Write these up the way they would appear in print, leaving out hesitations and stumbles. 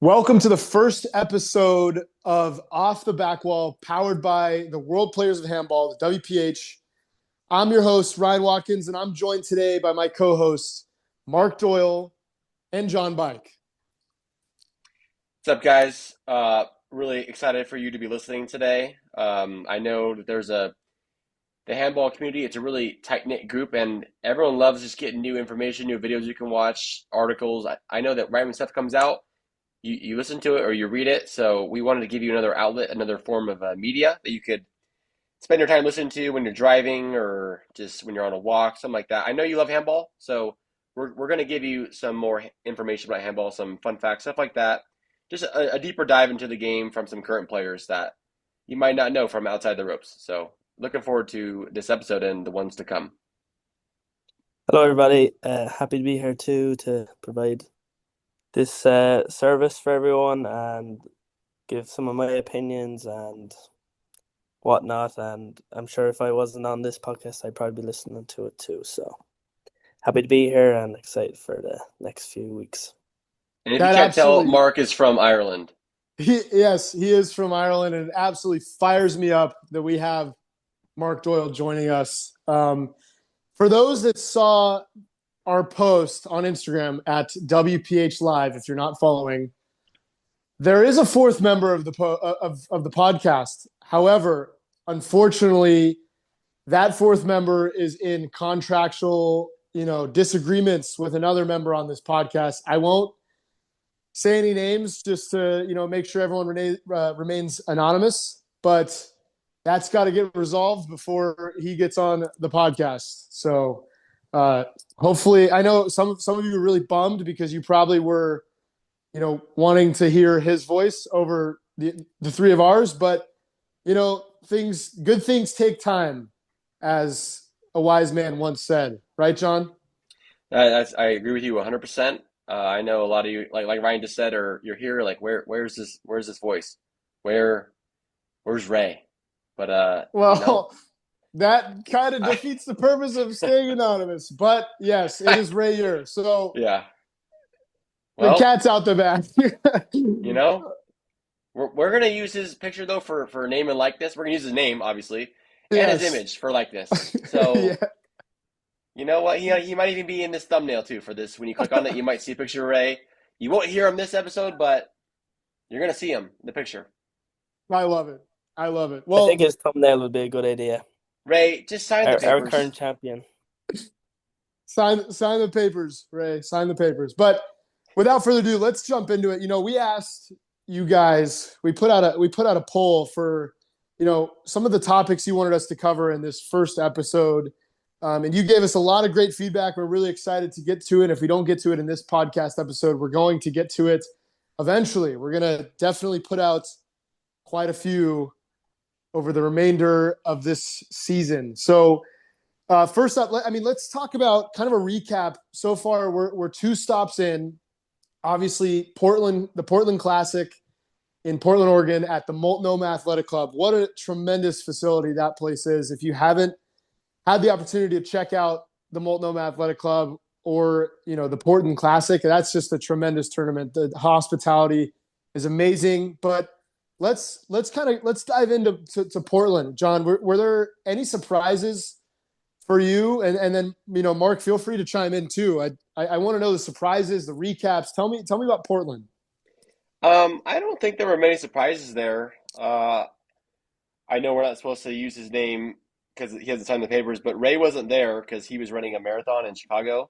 Welcome to the first episode of Off the Backwall, powered by the World Players of Handball, the WPH. I'm your host, Ryan Watkins, and I'm joined today by my co-hosts, Mark Doyle and John Bike. What's up, guys? Really excited for you to be listening today. I know that the handball community. It's a really tight-knit group, and everyone loves just getting new information, new videos you can watch, articles. I know that right when stuff comes out, you listen to it or you read it. So we wanted to give you another outlet, another form of media that you could spend your time listening to when you're driving or just when you're on a walk, something like that. I know you love handball, so we're going to give you some more information about handball, some fun facts, stuff like that. Just a deeper dive into the game from some current players that you might not know from outside the ropes. So looking forward to this episode and the ones to come. Hello, everybody. Happy to be here too to provide this service for everyone and give some of my opinions and whatnot. And I'm sure if I wasn't on this podcast, I'd probably be listening to it too. So happy to be here and excited for the next few weeks. And if you can't tell, Mark is from Ireland. Yes, he is from Ireland, and it absolutely fires me up that we have Mark Doyle joining us. For those that saw our post on Instagram at WPH Live, if you're not following, there is a fourth member of the of the podcast. However, unfortunately, that fourth member is in contractual, disagreements with another member on this podcast. I won't say any names just to, make sure everyone remains anonymous, but that's got to get resolved before he gets on the podcast. So hopefully, I know some of you are really bummed because you probably were, wanting to hear his voice over the three of ours, but good things take time, as a wise man once said, right, John? I agree with you 100%. I know a lot of you, like Ryan just said, or you're here, like where's this voice? Where's Ray? But well, that kind of defeats the purpose of staying anonymous. But yes, it is Ray here. So yeah. Well, the Well, cat's out the bag. we're gonna use his picture though for name and likeness. We're gonna use his name, obviously, and his image for likeness. So yeah. you know what? He might even be in this thumbnail too for this. When you click on it, you might see a picture of Ray. You won't hear him this episode, but you're gonna see him in the picture. I love it. Well, I think his thumbnail would be a good idea. Ray, just sign the papers. Our current champion. Sign the papers, Ray. Sign the papers. But without further ado, let's jump into it. We asked you guys. We put out a poll for some of the topics you wanted us to cover in this first episode. And you gave us a lot of great feedback. We're really excited to get to it. If we don't get to it in this podcast episode, we're going to get to it eventually. We're going to definitely put out quite a few over the remainder of this season. So first up, let's talk about kind of a recap. So far, we're two stops in. Obviously, the Portland Classic in Portland, Oregon at the Multnomah Athletic Club. What a tremendous facility that place is. If you haven't had the opportunity to check out the Multnomah Athletic Club or, the Portland Classic, that's just a tremendous tournament. The hospitality is amazing. But let's dive into Portland. John, were there any surprises for you? And then, Mark, feel free to chime in too. I want to know the surprises, the recaps. Tell me about Portland. I don't think there were many surprises there. I know we're not supposed to use his name because he hasn't signed the papers, but Ray wasn't there because he was running a marathon in Chicago.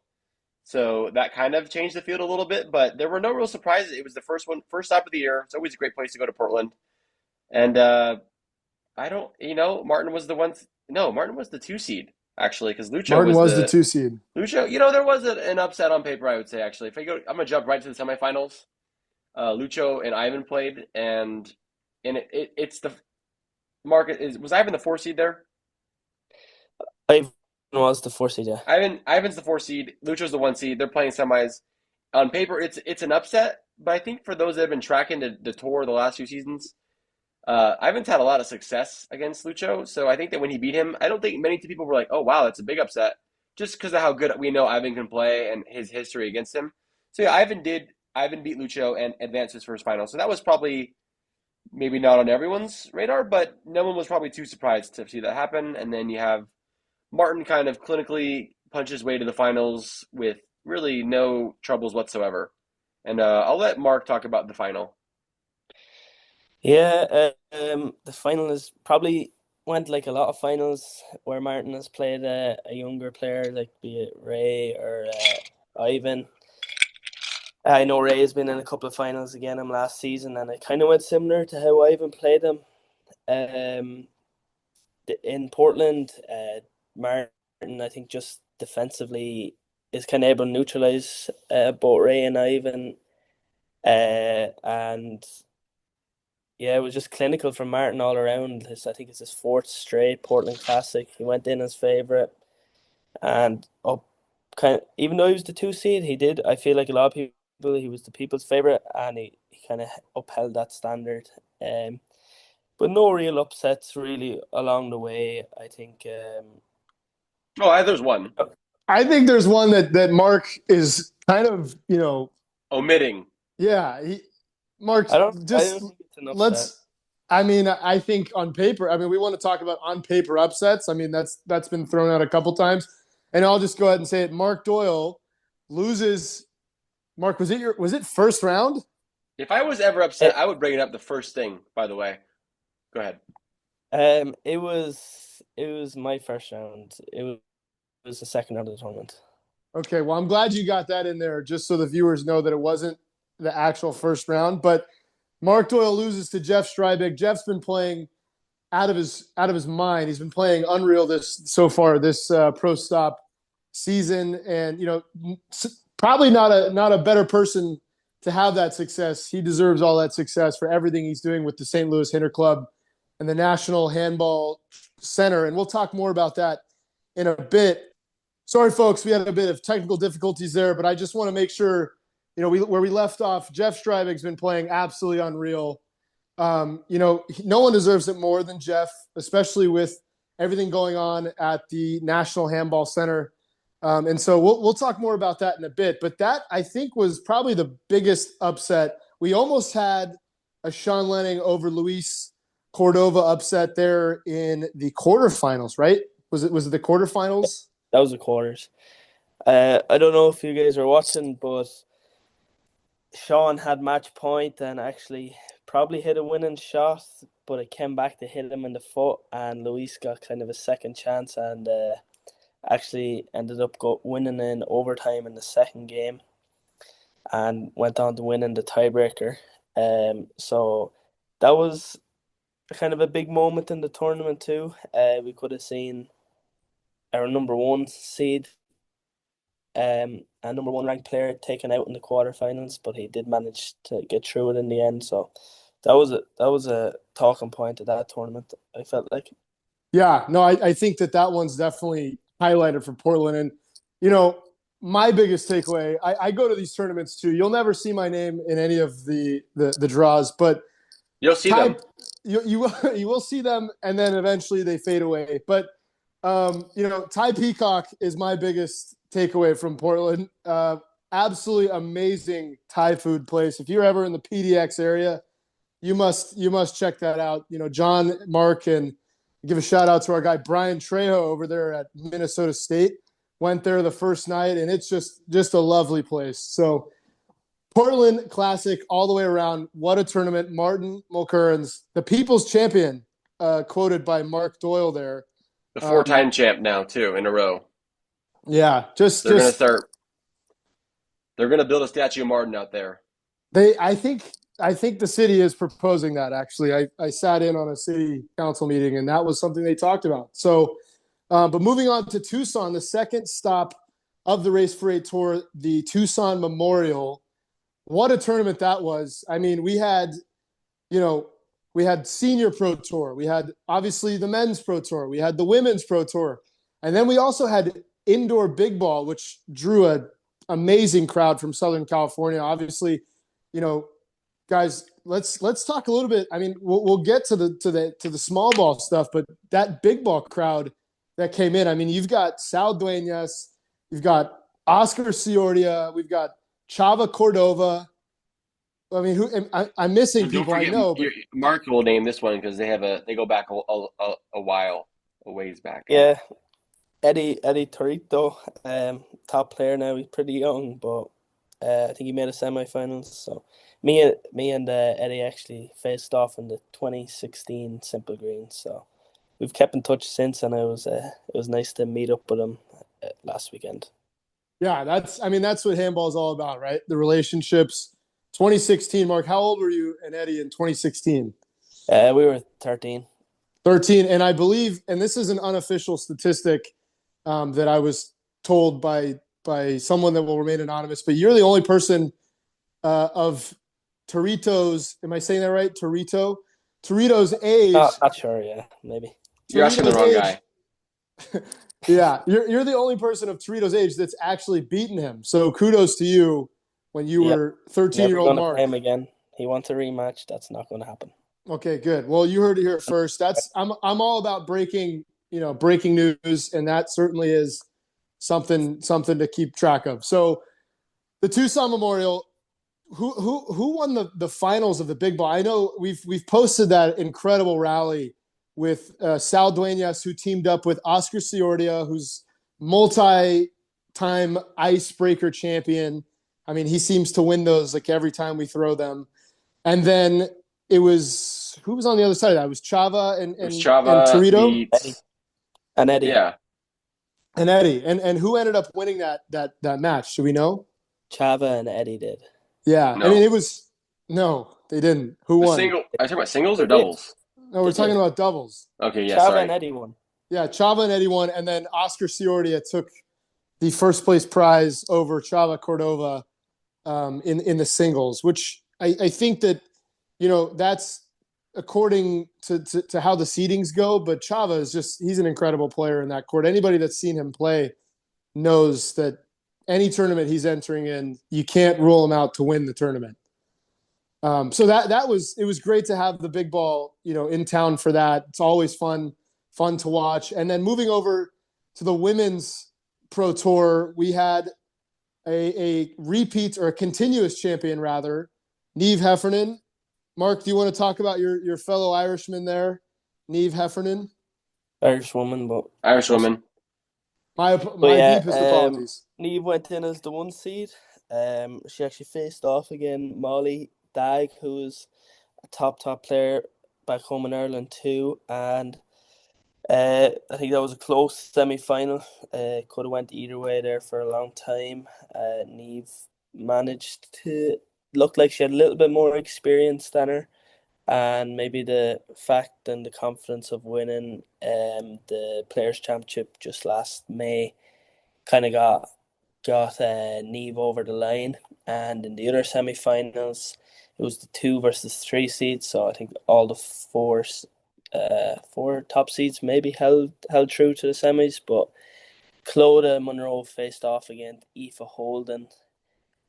So that kind of changed the field a little bit, but there were no real surprises. It was the first stop of the year. It's always a great place to go to Portland. And Martin was Martin was the 2 seed, actually, because Lucho was the 2 seed. Lucho, there was an upset on paper, I would say, actually. I'm going to jump right to the semifinals. Lucho and Ivan played, and it's the market was Ivan the 4 seed there? Ivan was the 4 seed, yeah. Ivan's the 4 seed. Lucho's the 1 seed. They're playing semis. On paper, it's an upset, but I think for those that have been tracking the tour the last few seasons, Ivan's had a lot of success against Lucho. So I think that when he beat him, I don't think many people were like, "Oh wow, that's a big upset," just because of how good we know Ivan can play and his history against him. So yeah, Ivan beat Lucho and advanced his first final. So that was probably maybe not on everyone's radar, but no one was probably too surprised to see that happen. And then you have Martin kind of clinically punch his way to the finals with really no troubles whatsoever. And I'll let Mark talk about the final. Yeah, the final is probably went like a lot of finals where Martin has played a younger player, like be it Ray or Ivan. I know Ray has been in a couple of finals again him last season, and it kind of went similar to how Ivan played him. In Portland, Martin, I think, just defensively is kind of able to neutralize both Ray and Ivan. And yeah, it was just clinical from Martin all around. I think it's his fourth straight Portland Classic. He went in as favorite, and up even though he was the 2 seed, he did. I feel like a lot of people, he was the people's favorite, and he kind of upheld that standard. But no real upsets really along the way. I think. There's one. I think there's one that Mark is kind of, omitting. Yeah, Mark, I don't think it's an upset. I think on paper, we want to talk about on paper upsets. That's been thrown out a couple times. And I'll just go ahead and say it. Mark Doyle loses. Mark, was it first round? If I was ever upset, I would bring it up the first thing, by the way. Go ahead. It was my first round. It was the second round of the tournament. Okay, well, I'm glad you got that in there, just so the viewers know that it wasn't the actual first round. But Mark Doyle loses to Jeff Strybeck. Jeff's been playing out of his mind. He's been playing unreal this pro stop season, and probably not a better person to have that success. He deserves all that success for everything he's doing with the St. Louis Hinter Club and the National Handball Center. And we'll talk more about that in a bit. Sorry, folks, we had a bit of technical difficulties there, but I just want to make sure, where we left off, Jeff Strybeck's been playing absolutely unreal. No one deserves it more than Jeff, especially with everything going on at the National Handball Center. And so we'll talk more about that in a bit. But that, I think, was probably the biggest upset. We almost had a Sean Lenning over Luis Cordova upset there in the quarterfinals, right? Was it the quarterfinals? That was the quarters. I don't know if you guys are watching, but Sean had match point and actually probably hit a winning shot, but it came back to hit him in the foot, and Luis got kind of a second chance and actually ended up winning in overtime in the second game and went on to win in the tiebreaker. So that was kind of a big moment in the tournament too. We could have seen our number one seed and number one ranked player taken out in the quarterfinals, but he did manage to get through it in the end. So that was a talking point of that tournament, I felt like. Yeah, no, I think that one's definitely highlighted for Portland. And, my biggest takeaway, I go to these tournaments too. You'll never see my name in any of the draws, but you'll see them. You will see them, and then eventually they fade away. But Ty Peacock is my biggest takeaway from Portland. Absolutely amazing Thai food place. If you're ever in the PDX area, you must check that out. John, Mark, and give a shout out to our guy Brian Trejo over there at Minnesota State. Went there the first night, and it's just a lovely place. So Portland Classic all the way around. What a tournament. Martin Mulkerns, the people's champion, quoted by Mark Doyle there. The 4-time champ now, too, in a row. Yeah, they're going to start. They're going to build a statue of Martin out there. I think the city is proposing that, actually. I sat in on a city council meeting, and that was something they talked about. So, but moving on to Tucson, the second stop of the Race for 8 Tour, the Tucson Memorial. What a tournament that was. We had, we had Senior Pro Tour. We had, obviously, the Men's Pro Tour. We had the Women's Pro Tour. And then we also had Indoor Big Ball, which drew an amazing crowd from Southern California. Obviously, guys, let's talk a little bit. We'll get to the small ball stuff, but that big ball crowd that came in. You've got Sal Duenas, you've got Oscar Ciordia, we've got Chava Cordova, I mean, I'm missing And don't people I forget, know, but Mark will name this one because they go back a while, a ways back. Yeah, Eddie Torito, top player now. He's pretty young, but I think he made a semi-finals. So me and Eddie actually faced off in the 2016 Simple Green. So we've kept in touch since, and it was nice to meet up with him last weekend. yeah, I mean, that's what handball is all about, right? The relationships. 2016, Mark, how old were you and Eddie in 2016? We were 13. 13. And I believe, and this is an unofficial statistic that I was told by someone that will remain anonymous, but you're the only person of Torito's, am I saying that right? Torito's age. Not sure, yeah, maybe. You're asking the Torito's wrong age. guy. Yeah, you're the only person of Torito's age that's actually beaten him. So kudos to you when you Yep, were 13 year never old gonna play Mark. him again. He wants a rematch. That's not gonna happen. Okay, good. Well, you heard it here first. I'm all about breaking news, and that certainly is something to keep track of. So the Tucson Memorial, who won the finals of the Big Ball? I know we've posted that incredible rally with Sal Duenas, who teamed up with Oscar Ciordia, who's multi-time icebreaker champion. I mean, he seems to win those like every time we throw them. And then it was who was on the other side of that? It was Chava It was and Chava Torito Eddie beats. and Eddie. Yeah, and Eddie. And who ended up winning that match? Do we know? Chava and Eddie did. Yeah, I mean no. it was no, they didn't. Who The won? single. Are you talking about singles They or did. doubles? No, we're They talking did. about doubles. Okay, yeah, Chava and sorry. Eddie won. Yeah, Chava and Eddie won, and then Oscar Ciordia took the first place prize over Chava Cordova in the singles, which I think that that's according to how the seedings go. But Chava is he's an incredible player in that court. Anybody that's seen him play knows that any tournament he's entering in, you can't rule him out to win the tournament. So it was great to have the big ball, in town for that. It's always fun to watch. And then moving over to the women's pro tour, we had a repeat or a continuous champion rather, Neve Heffernan. Mark, do you want to talk about your fellow Irishman there, Neve Heffernan? Irish woman, but Irish woman. but My yeah, deepest apologies. Neve went in as the 1 seed. She actually faced off again Molly Dag, who's a top player back home in Ireland too, and I think that was a close semi-final. Could have went either way there for a long time. Neve managed to look like she had a little bit more experience than her, and maybe the fact and the confidence of winning the Players Championship just last May kind of got Neve over the line. And in the other semi-finals, it was the 2 versus 3 seeds. So I think all the four top seeds maybe held true to the semis, but Clodagh Monroe faced off against E Ft Holden,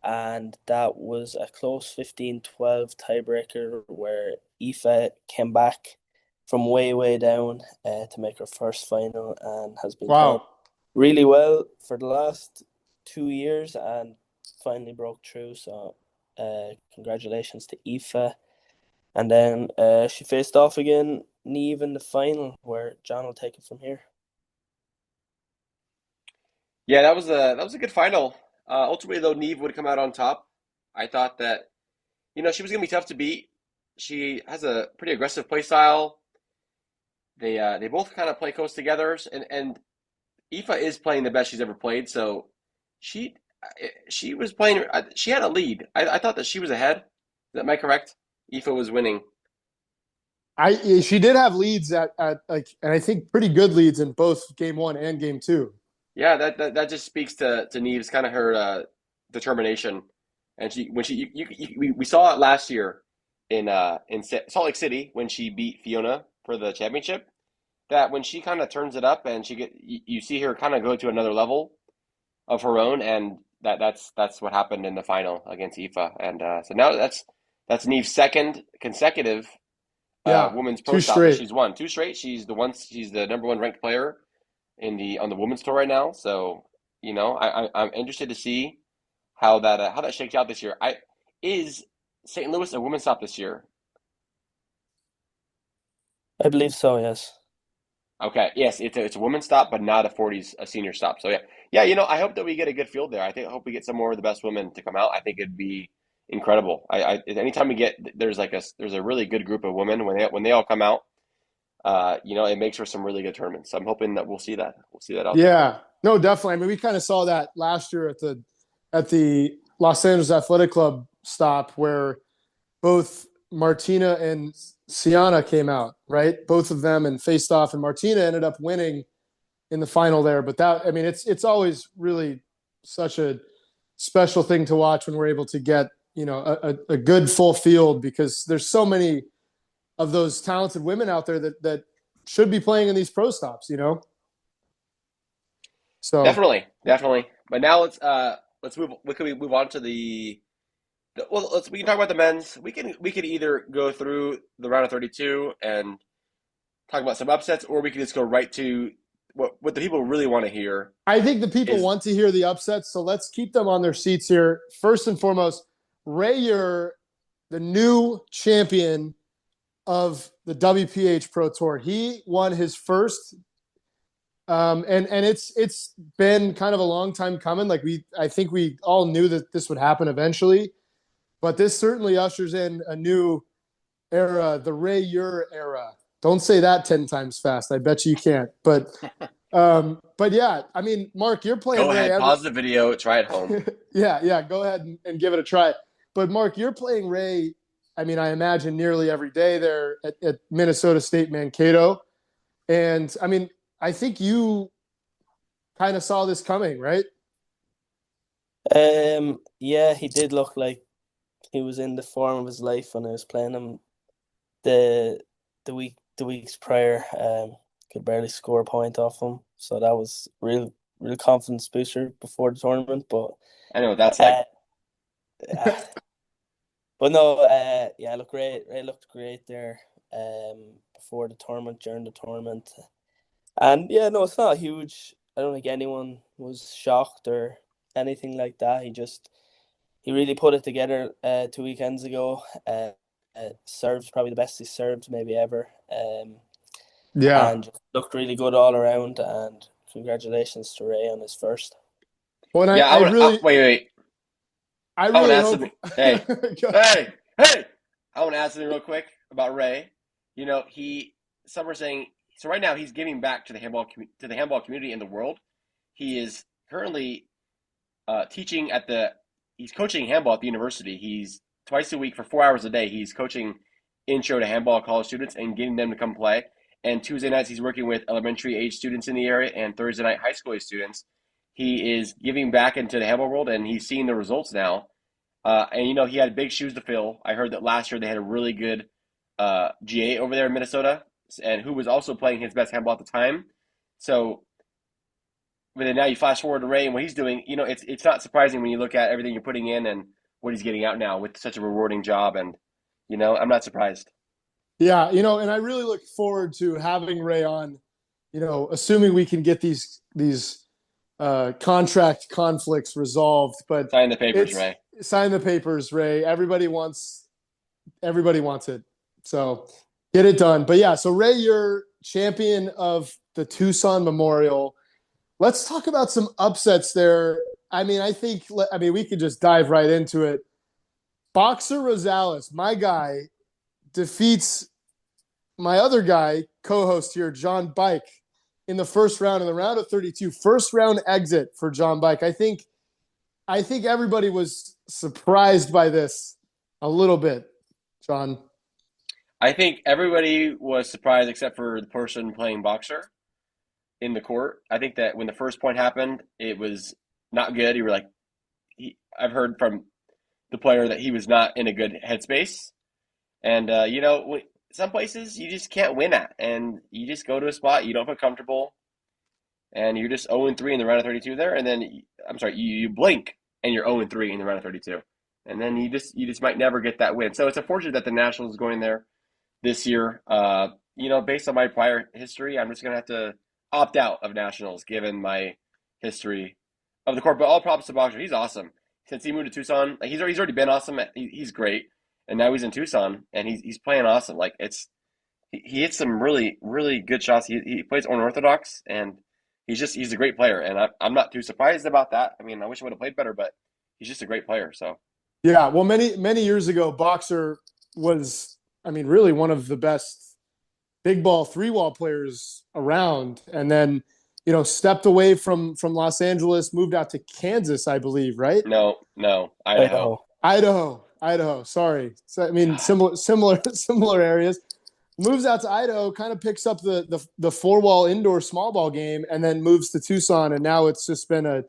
and that was a close 15-12 tiebreaker where Aoife came back from way down to make her first final, and has been playing Wow. really well for the last 2 years and finally broke through. So congratulations to Aoife. And then she faced off again Neve in the final, where John will take it from here. Yeah, that was a good final. Ultimately, though, Neve would come out on top. I thought that she was gonna be tough to beat. She has a pretty aggressive play style. They both kind of play close together, and Aoife is playing the best she's ever played. So she she was playing. She had a lead. I thought that she was ahead. Am I correct? Aoife was winning. She did have leads at like, and I think pretty good leads in both game one and game two. Yeah, that just speaks to Neve's kind of her determination, and we saw it last year in Salt Lake City when she beat Fiona for the championship. That when she kind of turns it up and you see her kind of go to another level of her own, and that's what happened in the final against Aoife, and so now that's Neve's second consecutive Yeah, women's pro two stop that straight. she's won. Two straight. She's the number one ranked player on the women's tour right now. So I'm interested to see how that shakes out this year. Is St. Louis a women's stop this year? I believe so, yes. Okay, yes, it's a women's stop, but not a 40s a senior stop. So yeah, yeah. I hope that we get a good field there. I hope we get some more of the best women to come out. I think it'd be incredible. Anytime we get there's a really good group of women when they all come out. It makes for some really good tournaments. So I'm hoping that we'll see that. We'll see that out there. Yeah, no, definitely. I mean, we kind of saw that last year at the Los Angeles Athletic Club stop where both Martina and Sienna came out, right? Both of them and faced off, and Martina ended up winning in the final there. But that, I mean, it's always really such a special thing to watch when we're able to get a good full field because there's so many of those talented women out there that should be playing in these pro stops. So Definitely, definitely. But now let's move. Can we move on to well, we can talk about the men's. We could either go through the round of 32 and talk about some upsets, or we could just go right to what the people really want to hear I think the people is want to hear the upsets, so let's keep them on their seats here. First and foremost, Ray, you're the new champion of the WPH Pro Tour. He won his first, and it's been kind of a long time coming. I think we all knew that this would happen eventually, but this certainly ushers in a new era, the Ray Ure era. Don't say that 10 times fast. I bet you can't. But yeah, I mean, Mark, you're playing go Ray ahead, every. pause the video, try it home. Yeah, go ahead and give it a try. But Mark, you're playing Ray. I mean, I imagine nearly every day there at Minnesota State Mankato, and I mean, I think you kind of saw this coming, right? Yeah, he did look like he was in the form of his life when I was playing him the the weeks prior. Could barely score a point off him, so that was real confidence booster before the tournament. But I know what that's like. uh, uh, but no, yeah, look great. Ray looked great there. Before the tournament, during the tournament, and yeah, no, it's not huge. I don't think anyone was shocked or anything like that. He really put it together 2 weekends ago. Serves probably the best he served maybe ever. Yeah. And just looked really good all around. And congratulations to Ray on his first. Well, and Yeah, I really, wait. I I want to really ask hope. something. Hey, hey! I want to ask something real quick about Ray. Some are saying so right now he's giving back to the handball community in the world. He is currently teaching he's coaching handball at the university. He's twice a week for 4 hours a day. He's coaching intro to handball college students and getting them to come play. And Tuesday nights he's working with elementary age students in the area, and Thursday night high school age students. He is giving back into the handball world, and he's seeing the results now. And he had big shoes to fill. I heard that last year they had a really good GA over there in Minnesota, and who was also playing his best handball at the time. So but then now you flash forward to Ray and what he's doing. It's not surprising when you look at everything you're putting in and what he's getting out now with such a rewarding job. And I'm not surprised. Yeah, and I really look forward to having Ray on. Assuming we can get these contract conflicts resolved. But Sign the papers, it's Ray. sign the papers, Ray. Everybody wants it. So get it done. But yeah, so Ray, you're champion of the Tucson Memorial. Let's talk about some upsets there. I mean, we could just dive right into it. Boxer Rosales, my guy, defeats my other guy, co-host here, John Bike, in the first round, in the round of 32. First round exit for John Bike. I think everybody was surprised by this a little bit, John. I think everybody was surprised except for the person playing boxer in the court. I think that when the first point happened, it was not good. You were like, I've heard from the player that he was not in a good headspace. And, some places you just can't win at. And you just go to a spot you don't feel comfortable. And you're just 0-3 in the round of 32 there. And then, I'm sorry, you blink and you're 0-3 in the round of 32. And then you just might never get that win. So it's unfortunate that the Nationals is going there this year. Based on my prior history, I'm just going to have to opt out of Nationals given my history of the court. But all props to Boxer. He's awesome. Since he moved to Tucson, he's already been awesome. He's great. and now he's in Tucson, and he's playing awesome. Like he hits some really really good shots. He plays unorthodox, and he's a great player, and I'm not too surprised about that. I mean, I wish I would have played better, but he's just a great player. So Yeah, well, many years ago, Boxer was, I mean, really one of the best big ball three wall players around, and then stepped away from Los Angeles, moved out to Kansas, I believe, right? no, Idaho. Idaho. Idaho. Sorry, so I mean similar areas. Moves out to Idaho, kind of picks up the four wall indoor small ball game, and then moves to Tucson, and now it's just been a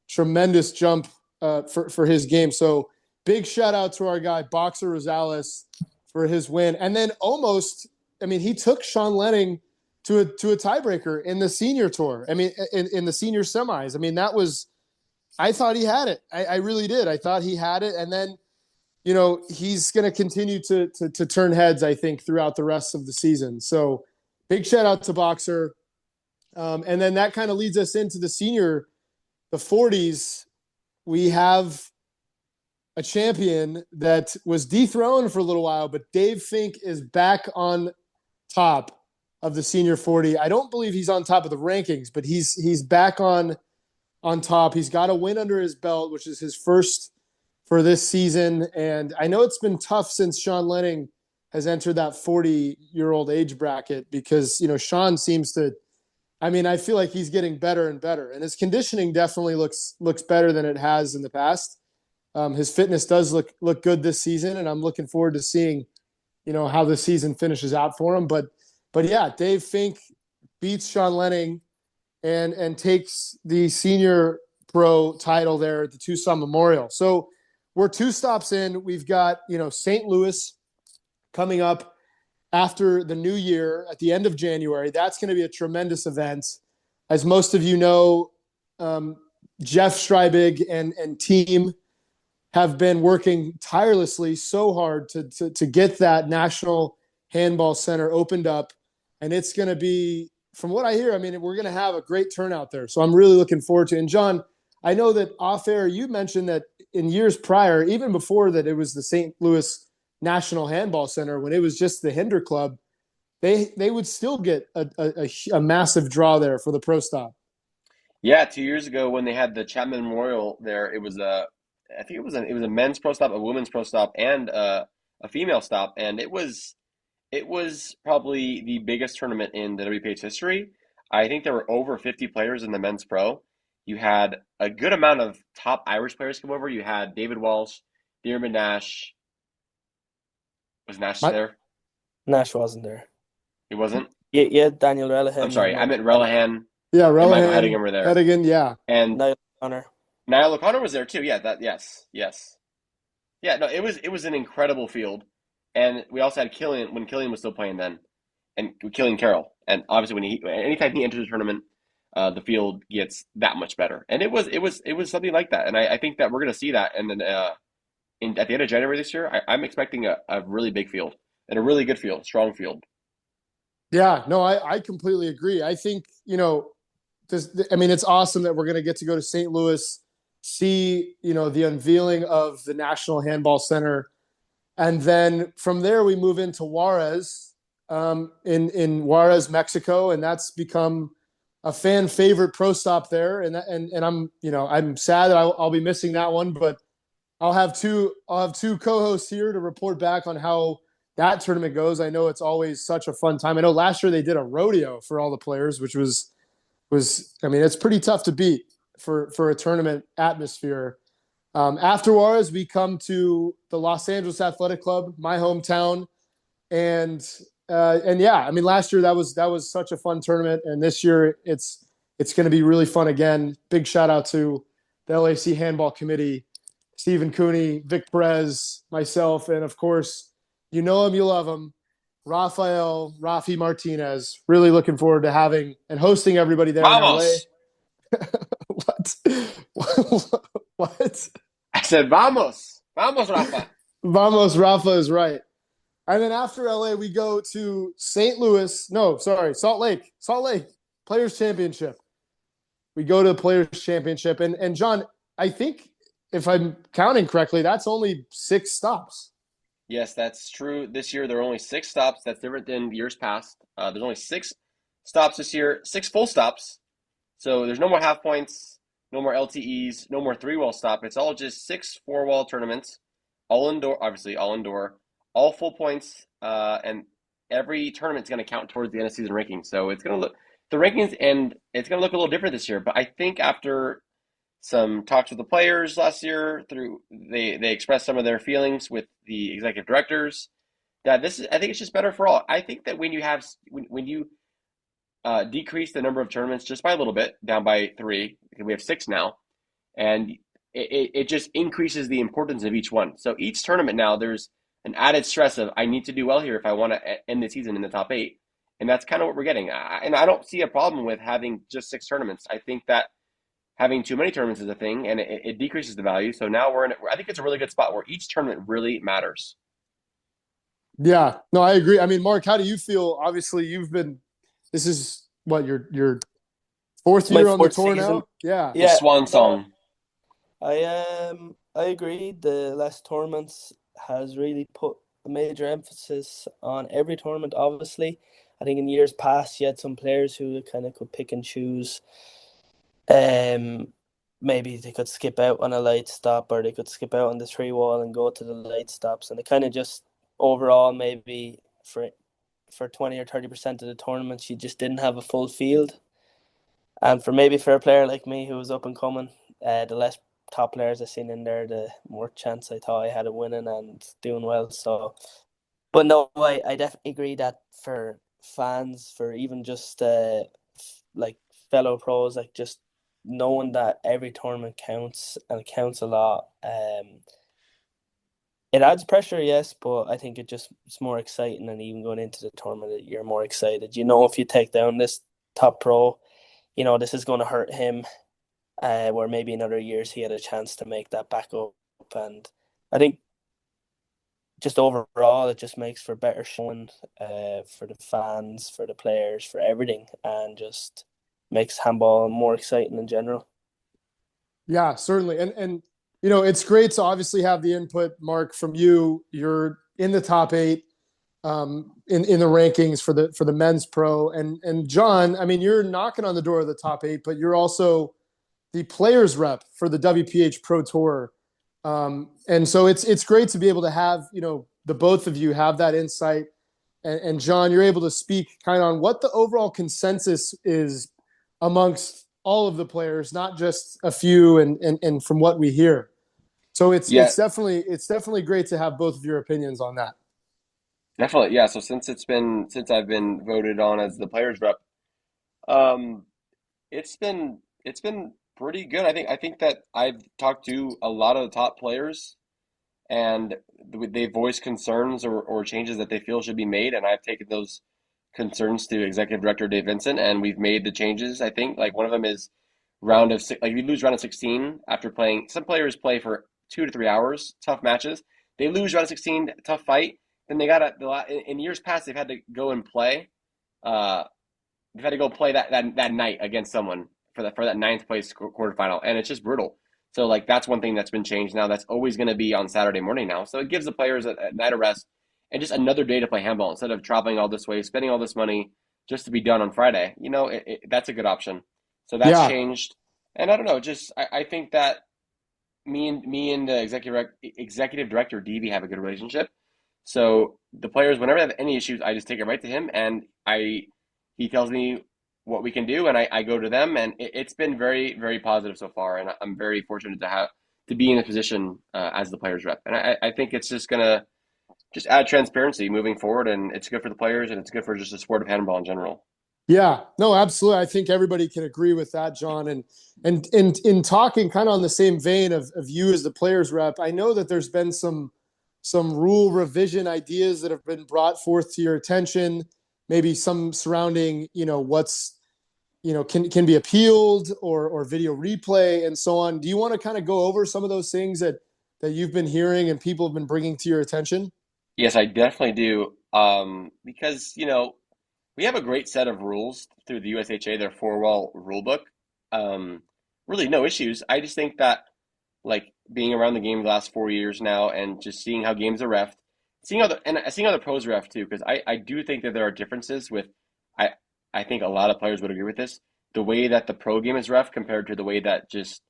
tremendous jump for his game. So big shout out to our guy Boxer Rosales for his win, and then almost, I mean, he took Sean Lenning to a tiebreaker in the senior tour. I mean, in the senior semis. I mean, that was, I thought he had it. I really did. I thought he had it, and then he's going to continue to turn heads, I think, throughout the rest of the season. So big shout out to Boxer. And then that kind of leads us into the 40s. We have a champion that was dethroned for a little while, but Dave Fink is back on top of the senior 40. I don't believe he's on top of the rankings, but he's back on top. He's got a win under his belt, which is his first for this season. And I know it's been tough since Sean Lenning has entered that 40-year-old age bracket because, Sean seems to, I mean, I feel like he's getting better and better, and his conditioning definitely looks better than it has in the past. His fitness does look good this season, and I'm looking forward to seeing, how the season finishes out for him. But yeah, Dave Fink beats Sean Lenning and takes the senior pro title there at the Tucson Memorial. So we're 2 stops in. We've got, St. Louis coming up after the new year at the end of January. That's going to be a tremendous event. As most of you know, Jeff Streibig and team have been working tirelessly so hard to get that National Handball Center opened up. And it's going to be, from what I hear, I mean, we're going to have a great turnout there. So I'm really looking forward to it. And John, I know that off air, you mentioned that in years prior, even before that, it was the St. Louis National Handball Center, when it was just the Hinder Club, they would still get a massive draw there for the pro stop. Yeah, 2 years ago when they had the Chapman Memorial there, it was I think it was a men's pro stop, a women's pro stop, and a female stop, and it was probably the biggest tournament in the WPH history. I think there were over 50 players in the men's pro. You had a good amount of top Irish players come over. You had David Walsh, Dearman Nash. Was Nash there? Nash wasn't there. He wasn't? Yeah, Daniel Relihan. I'm sorry, I meant Relihan. Yeah, Relihan. And Michael Hedigan were there. Hedigan, yeah. And Niall O'Connor. Niall O'Connor was there too. Yeah, yes. Yeah, no, it was an incredible field. And we also had Killian when Killian was still playing then. And Killian Carroll. And obviously anytime he enters a tournament, the field gets that much better. And it was something like that. And I think that we're gonna see that. And then at the end of January this year, I'm expecting a really big field and a really good field, strong field. Yeah, no, I completely agree. I think, it's awesome that we're going to get to go to St. Louis, see, the unveiling of the National Handball Center. And then from there, we move into Juarez, in Juarez, Mexico. And that's become a fan favorite pro stop there. And I'm sad that I'll be missing that one, but I'll have two co-hosts here to report back on how that tournament goes. I know it's always such a fun time. I know last year they did a rodeo for all the players, which was it's pretty tough to beat for a tournament atmosphere. After Juarez, we come to the Los Angeles Athletic Club, my hometown, and yeah, I mean, last year that was such a fun tournament, and this year it's going to be really fun again. Big shout out to the LAC Handball Committee, Stephen Cooney, Vic Perez, myself, and of course, you know him, you love him, Rafi Martinez. Really looking forward to having and hosting everybody there Vamos. in LA. What? What? I said, vamos. Vamos, Rafa. Vamos, Rafa is right. And then after LA, we go to St. Louis. No, sorry, Salt Lake. Players Championship. We go to the Players Championship. And John, I think if I'm counting correctly, that's only 6 stops. Yes, that's true. This year there are only 6 stops. That's different than years past. There's only 6 stops this year, 6 full stops. So there's no more half points, no more LTEs, no more three-wall stop. It's all just 6 4-wall tournaments, all indoor, obviously all indoor, all full points, and every tournament's going to count towards the end of season rankings. So it's going to look the rankings, and it's going to look a little different this year. But I think after some talks with the players last year, through they expressed some of their feelings with the executive directors, that this is, I think it's just better for all. I think that when you decrease the number of tournaments just by a little bit, down by 3, because we have 6 now, and it just increases the importance of each one. So each tournament now, there's an added stress of I need to do well here if I want to end the season in the top 8, and that's kind of what we're getting. And I don't see a problem with having just 6 tournaments. I think that having too many tournaments is a thing, and it decreases the value. So now I think it's a really good spot where each tournament really matters. Yeah, no, I agree. I mean, Mark, how do you feel? Obviously, this is what your fourth It's my year on the fourth tour season. now. Yeah, The Yeah, swan no, song. I agree. The less tournaments has really put a major emphasis on every tournament. Obviously, I think in years past you had some players who kind of could pick and choose. Um, Maybe they could skip out on a light stop, or they could skip out on the 3-wall and go to the light stops, and it kind of just overall maybe for 20 or 30% of the tournaments you just didn't have a full field. And for a player like me who was up and coming, the less top players I seen in there, the more chance I thought I had of winning and doing well. So, but no, I definitely agree that for fans, for even just like fellow pros, like just knowing that every tournament counts and it counts a lot. It adds pressure, yes, but I think it's more exciting, and even going into the tournament, you're more excited. You know, if you take down this top pro, you know this is going to hurt him. Where maybe in other years he had a chance to make that back up, and I think just overall it just makes for better showing for the fans, for the players, for everything, and just makes handball more exciting in general. yeah, certainly. And it's great to obviously have the input, Mark, from you. You're in the top 8 in the rankings for the men's pro, and John. I mean, you're knocking on the door of the top 8, but you're also the players rep for the WPH Pro Tour. And so it's great to be able to have, the both of you have that insight. And John, you're able to speak kind of on what the overall consensus is amongst all of the players, not just a few, and from what we hear. So Yeah, it's definitely great to have both of your opinions on that. definitely. Yeah. So since I've been voted on as the players rep, um, it's been pretty good. I think that I've talked to a lot of the top players, and they voice concerns or changes that they feel should be made, and I've taken those concerns to Executive Director Dave Vincent, and we've made the changes. I think like one of them is round of six. Like if you lose round of 16 after playing, some players play for 2 to 3 hours, tough matches. They lose round of 16, tough fight. Then they got in years past they've had to go and play. Uh, they've had to go play that night against someone for that ninth place quarterfinal, and it's just brutal. So like that's one thing that's been changed now. That's always going to be on Saturday morning now. So it gives the players a night of rest and just another day to play handball instead of traveling all this way, spending all this money just to be done on Friday. That's a good option. So that's Yeah. changed, and I don't know. Just I think that me and the executive director DB have a good relationship. So the players, whenever they have any issues, I just take it right to him, and he tells me what we can do, and I go to them, and it's been very very positive so far, and I'm very fortunate to be in a position as the players rep, and I think it's just gonna just add transparency moving forward, and it's good for the players, and it's good for just the sport of handball in general. Yeah, no, absolutely. I think everybody can agree with that, John. And in talking kind of on the same vein of you as the players rep, I know that there's been some rule revision ideas that have been brought forth to your attention, maybe some surrounding, what's, can be appealed, or video replay and so on. Do you want to kind of go over some of those things that you've been hearing and people have been bringing to your attention? Yes, I definitely do. Because we have a great set of rules through the USHA, their four-wall rule book. Um, Really no issues. I just think that like being around the game the last 4 years now and just seeing how games are reffed, seeing other pros ref too, because I do think that there are differences with I I think a lot of players would agree with this. The way that the pro game is ref compared to the way that just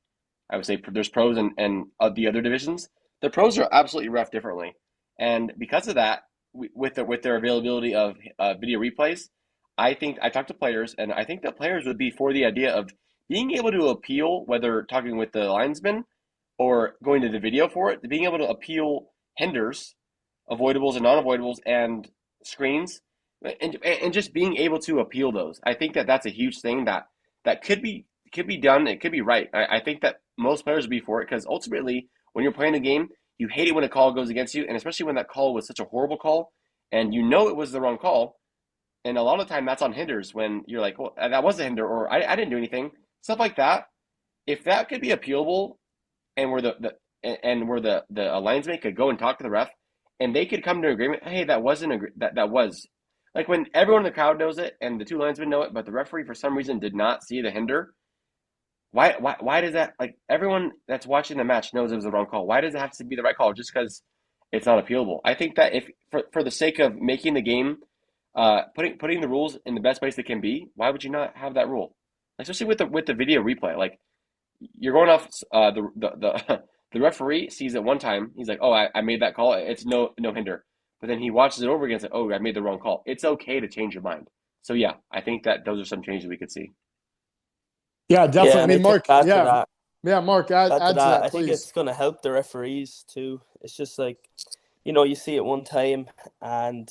I would say there's pros and the other divisions. The pros are absolutely ref differently, and because of that, with their availability of video replays, I think I talked to players, and I think that players would be for the idea of being able to appeal, whether talking with the linesman or going to the video for it, being able to appeal hinders, avoidables and non-avoidables, and screens, and just being able to appeal those. I think that that's a huge thing that could be done. It could be right. I think that most players would be for it because ultimately, when you're playing the game, you hate it when a call goes against you, and especially when that call was such a horrible call, and you know it was the wrong call. And a lot of the time, that's on hinders when you're like, well, that was a hinder, or I didn't do anything. Stuff like that. If that could be appealable, and where the linesman could go and talk to the ref, and they could come to an agreement. Hey, that wasn't that was like when everyone in the crowd knows it, and the two linesmen know it, but the referee for some reason did not see the hinder. Why does that, like, everyone that's watching the match knows it was the wrong call? Why does it have to be the right call just because it's not appealable? I think that if for the sake of making the game, putting the rules in the best place they can be, why would you not have that rule? Especially with the video replay, like you're going off the referee sees it one time. He's like, oh, I made that call. It's no hinder. But then he watches it over again and says, oh, I made the wrong call. It's okay to change your mind. So yeah, I think that those are some changes we could see. Yeah, Yeah, definitely. I and I mean, think Mark, yeah, yeah, Mark, add to add to that, that, I think please. it's going to help the referees too. It's just like, you see it one time and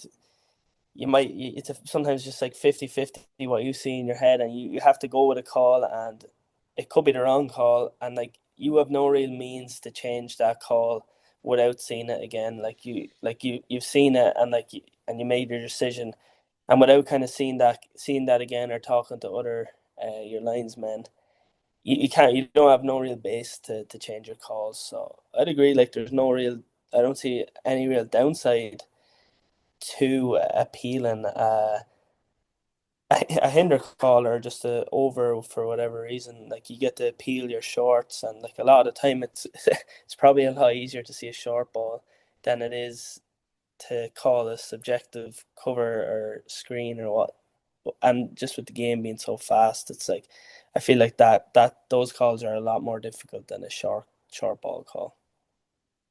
it's sometimes just like 50-50 what you see in your head, and you have to go with a call, and it could be the wrong call, and like you have no real means to change that call without seeing it again. You've seen it, and and you made your decision, and without kind of seeing that again or talking to other your linesmen, you don't have no real base to change your calls. So I'd agree. Like I don't see any real downside to appealing a hinder call or just a over for whatever reason. Like you get to appeal your shorts, and like a lot of the time, it's probably a lot easier to see a short ball than it is to call a subjective cover or screen or what. And just with the game being so fast, it's like I feel like that those calls are a lot more difficult than a short ball call.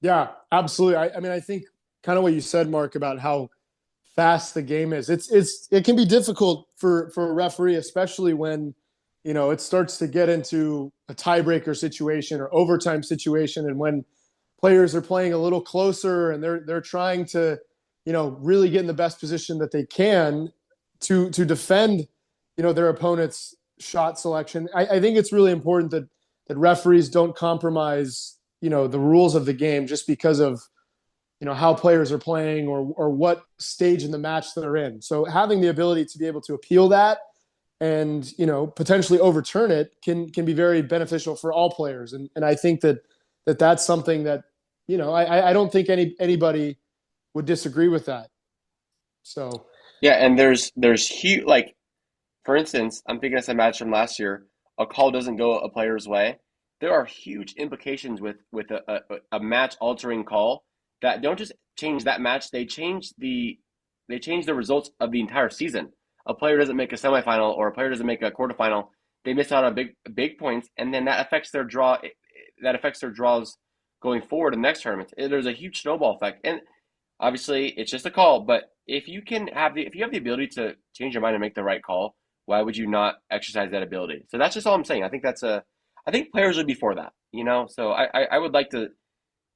Yeah, absolutely. I mean, I think kind of what you said, Mark, about how fast the game is. It can be difficult for a referee, especially when it starts to get into a tiebreaker situation or overtime situation, and when players are playing a little closer and they're trying to really get in the best position that they can to defend their opponent's shot selection. I think it's really important that referees don't compromise the rules of the game just because of how players are playing or what stage in the match they're in. So having the ability to be able to appeal that and potentially overturn it can be very beneficial for all players. And I think that's something that I don't think anybody would disagree with that. So Yeah, and there's huge, like, for instance, I'm thinking of some match from last year. A call doesn't go a player's way. There are huge implications with a match altering call that don't just change that match. They change the results of the entire season. A player doesn't make a semifinal or a player doesn't make a quarterfinal. They miss out on big points, and then that affects their draw. That affects their draws going forward in the next tournament. There's a huge snowball effect, and obviously it's just a call. But if you have the ability to change your mind and make the right call, why would you not exercise that ability? So that's just all I'm saying. I think players would be for that. So I would like to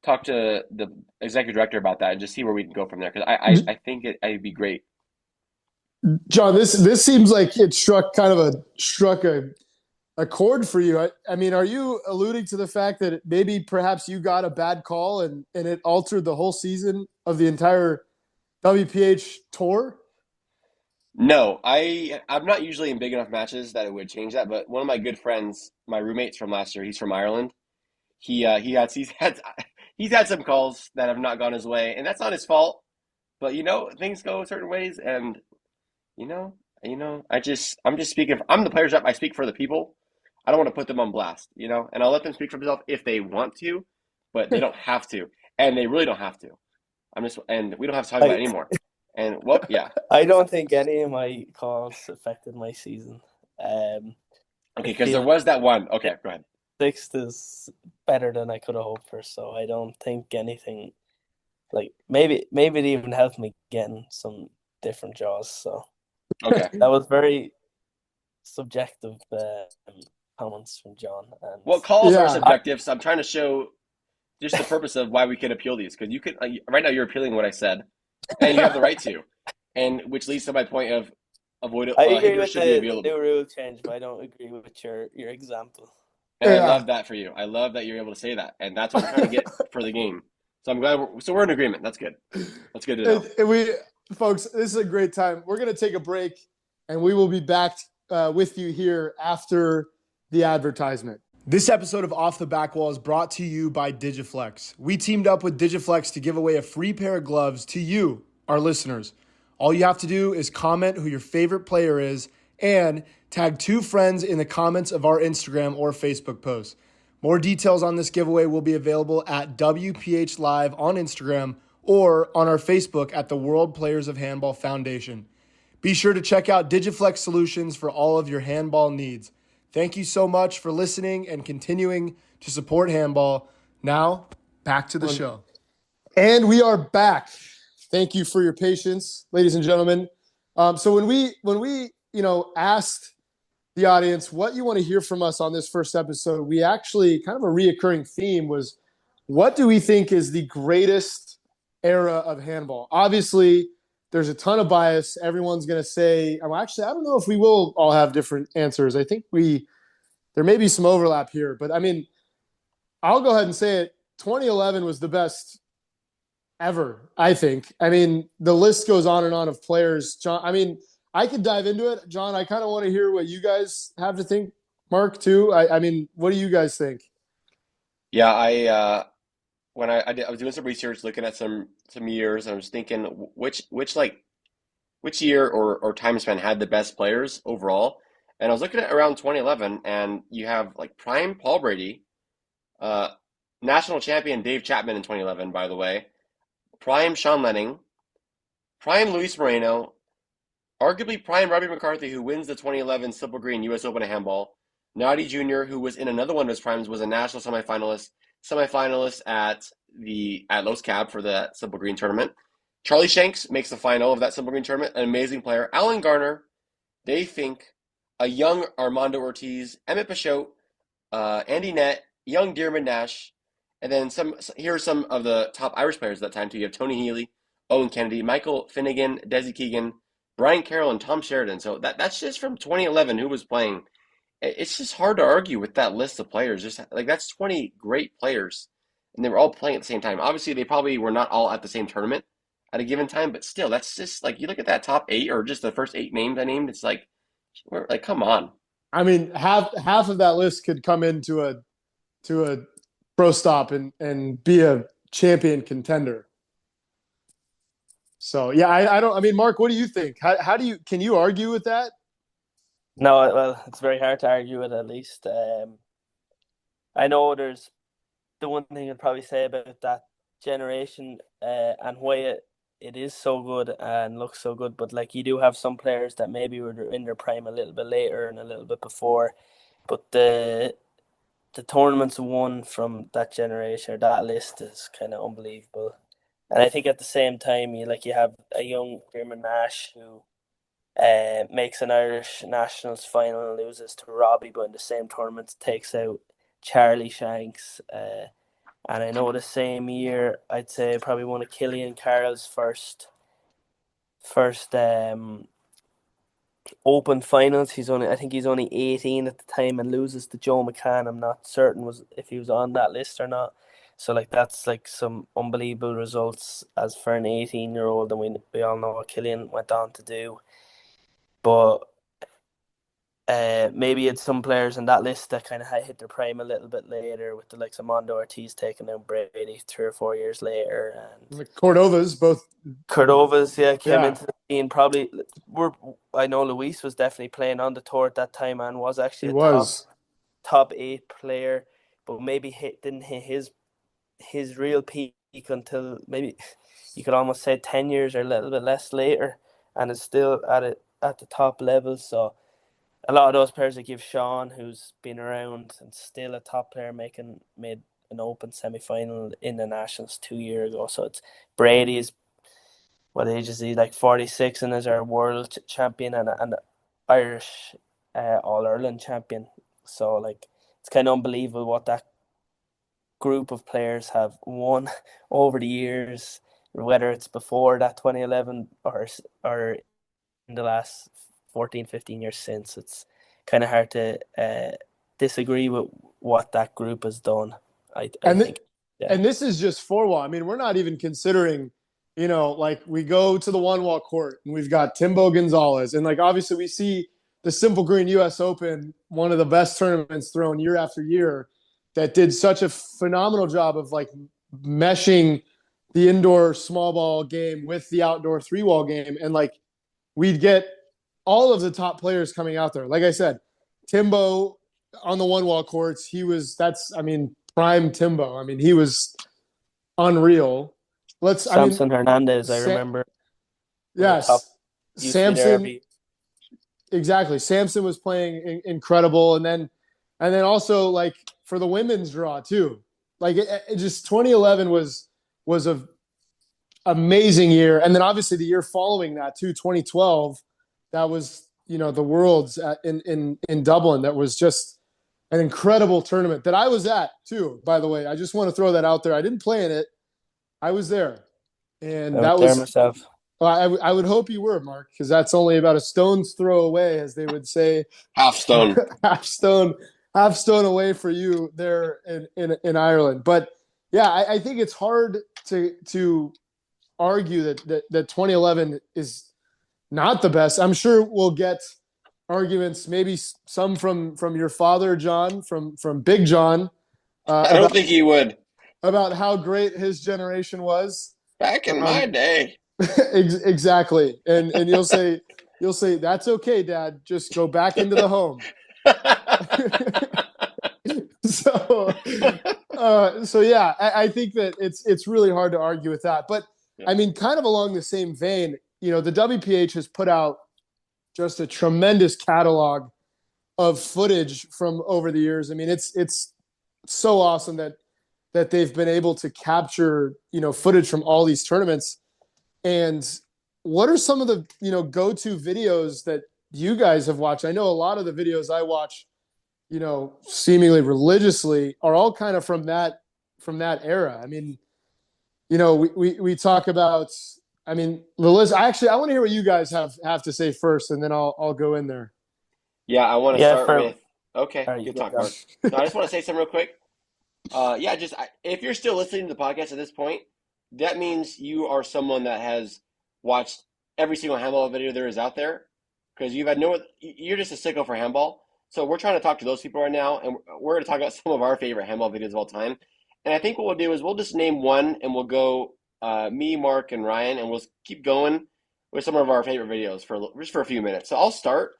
talk to the executive director about that and just see where we can go from there because I think it'd be great. John, this seems like it struck a chord for you. I mean, are you alluding to the fact that maybe perhaps you got a bad call and it altered the whole season of the entire WPH tour? No, I'm not usually in big enough matches that it would change that. But one of my good friends, my roommates from last year, he's from Ireland. He's had some calls that have not gone his way, and that's not his fault. But things go certain ways, and you know, I'm just speaking. I'm the players rep. I speak for the people. I don't want to put them on blast, and I'll let them speak for themselves if they want to, but they don't have to, and they really don't have to. and we don't have to talk about it anymore. And whoop, yeah. I don't think any of my calls affected my season. I Okay, because there feel was that one. Okay, go ahead. sixth is better than I could have hoped for, so I don't think anything like maybe it even helped me getting some different draws. So Okay. that was very subjective comments from John. And Well, calls are Yeah. subjective, so I'm trying to show just the purpose of why we can appeal these because you could right now you're appealing what I said, and you have the right to, and which leads to my point of I agree hitters with should be the available. new rule change, but I don't agree with your example. And I Yeah. love that for you. I love that you're able to say that, and that's what I'm trying to get for the game. So I'm glad we're in agreement. That's good. That's good to know. Folks, this is a great time. We're going to take a break, and we will be back with you here after the advertisement. This episode of Off the Backwall is brought to you by Digiflex. We teamed up with Digiflex to give away a free pair of gloves to you, our listeners. All you have to do is comment who your favorite player is and tag 2 friends in the comments of our Instagram or Facebook post. More details on this giveaway will be available at WPH Live on Instagram or on our Facebook at the World Players of Handball Foundation. Be sure to check out Digiflex Solutions for all of your handball needs. Thank you so much for listening and continuing to support handball. Now, back to the show. And we are back. Thank you for your patience, ladies and gentlemen. So when we asked the audience what you want to hear from us on this first episode, we actually kind of a reoccurring theme was what do we think is the greatest era of handball? Obviously, there's a ton of bias. Everyone's going to say, well, actually, I don't know if we will all have different answers. I think there may be some overlap here, but I mean, I'll go ahead and say it. 2011 was the best ever, I think. I mean, the list goes on and on of players. John, I mean, I could dive into it. John, I kind of want to hear what you guys have to think. Mark, too. I mean, what do you guys think? Yeah, when I was doing some research, looking at some years, and I was thinking which year or time span had the best players overall, and I was looking at around 2011, and you have like prime Paul Brady, uh, national champion Dave Chapman in 2011, by the way, prime Sean Lenning, prime Luis Moreno, arguably prime Robbie McCarthy, who wins the 2011 Simple Green U.S. Open of Handball, Noddy Jr., who was in another one of his primes, was a national semifinalist at Los Cab for the Simple Green tournament. Charlie Shanks makes the final of that Simple Green tournament, an amazing player. Alan Garner, Dave Fink, a young Armando Ortiz, Emmett Pachot, Andy Nett, young Dearman Nash, and then here are some of the top Irish players at that time too. You have Tony Healy, Owen Kennedy, Michael Finnegan, Desi Keegan, Brian Carroll, and Tom Sheridan. So that's just from 2011 who was playing. It's just hard to argue with that list of players. Just like that's 20 great players, and they were all playing at the same time. Obviously, they probably were not all at the same tournament at a given time, but still, that's just like you look at that top 8 or just the first 8 names I named. It's like, come on. I mean, half of that list could come into a pro stop and be a champion contender. So yeah, I don't. I mean, Mark, what do you think? How do you can you argue with that? No, well, it's very hard to argue with. At least I know there's the one thing I'd probably say about that generation and why it is so good and looks so good. But like you do have some players that maybe were in their prime a little bit later and a little bit before. But the tournaments won from that generation or that list is kind of unbelievable. And I think at the same time, you have a young Dearman Nash who makes an Irish Nationals final and loses to Robbie, but in the same tournament takes out Charlie Shanks. And I know the same year, I'd say probably one of Killian Carroll's first open finals. I think he's only 18 at the time and loses to Joe McCann. I'm not certain if he was on that list or not. So like that's like some unbelievable results as for an 18-year-old, and we all know what Killian went on to do. But maybe it's some players in that list that kind of hit their prime a little bit later, with the likes of Mondo Ortiz taking out Brady 3 or 4 years later, and The Cordovas both. Cordovas, came Yeah. into the scene. Probably, I know Luis was definitely playing on the tour at that time and was actually He a was. top 8 player, but maybe didn't hit his real peak until maybe you could almost say 10 years or a little bit less later, and is still at the top level. So a lot of those players, like you've Sean, who's been around and still a top player, made an open semi-final in the Nationals 2 years ago. So it's Brady's, what age is he? Like 46, and is our world champion and Irish All Ireland champion. So like it's kind of unbelievable what that group of players have won over the years, whether it's before that 2011 or in the last 14, 15 years since. It's kind of hard to disagree with what that group has done. I And think, yeah. and this is just four wall. I mean, we're not even considering, like we go to the one wall court and we've got Timbo Gonzalez, and like obviously we see the Simple Green U.S. Open, one of the best tournaments thrown year after year, that did such a phenomenal job of like meshing the indoor small ball game with the outdoor three wall game, and like we'd get all of the top players coming out there. Like I said, Timbo on the one wall courts, I mean, prime Timbo. I mean, he was unreal. I mean, Samson Hernandez, I Sa- remember, was a top, yes, used to be there Samson, every. exactly. Samson was playing incredible. And then also like for the women's draw too, like it just 2011 was a amazing year. And then obviously the year following that too, 2012, that was, the worlds in Dublin. That was just an incredible tournament that I was at too, by the way. I just want to throw that out there. I didn't play in it. I was there. I And was that there was, myself. well, I would hope you were, Mark, because that's only about a stone's throw away, as they would say. Half stone. half stone, half stone away for you there in Ireland. But yeah, I think it's hard to argue that 2011 is not the best. I'm sure we'll get arguments, maybe some from your father, John, from Big John, I don't think he would. about how great his generation was. Back in my Um, day. exactly, and you'll say that's okay, Dad. Just go back into the home. so so yeah, I think that it's really hard to argue with that. But Yeah. I mean, kind of along the same vein, the WPH has put out just a tremendous catalog of footage from over the years. I mean, it's so awesome that they've been able to capture footage from all these tournaments. And what are some of the go-to videos that you guys have watched? I know a lot of the videos I watch, seemingly religiously, are all kind of from that era. I mean, we talk about. I mean, the list. I want to hear what you guys have to say first, and then I'll go in there. Yeah, I want to Yeah, start for with. Okay, you good go, talk, John. Mark. No, I just want to say something real quick. Yeah, if you're still listening to the podcast at this point, that means you are someone that has watched every single handball video there is out there, because you're just a sicko for handball. So we're trying to talk to those people right now, and we're going to talk about some of our favorite handball videos of all time. And I think what we'll do is we'll just name one, and we'll go me, Mark, and Ryan, and we'll keep going with some of our favorite videos just for a few minutes. So I'll start.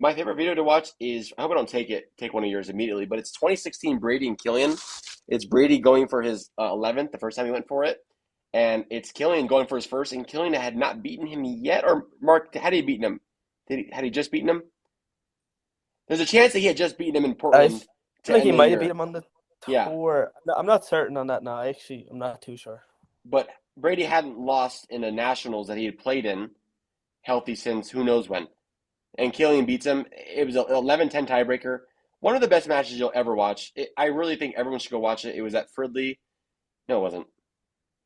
My favorite video to watch is, I hope I don't take one of yours immediately, but it's 2016 Brady and Killian. It's Brady going for his 11th, the first time he went for it. And it's Killian going for his first, and Killian had not beaten him yet. Or, Mark, had he beaten him? Had he just beaten him? There's a chance that he had just beaten him in I Portland feel to like end he the might have beat year. him on the Yeah. tour. No, I'm not certain on that now. Actually, I'm not too sure. But Brady hadn't lost in the Nationals that he had played in healthy since who knows when. And Killian beats him. It was an 11-10 tiebreaker. One of the best matches you'll ever watch. I really think everyone should go watch it. It was at Fridley. No, it wasn't.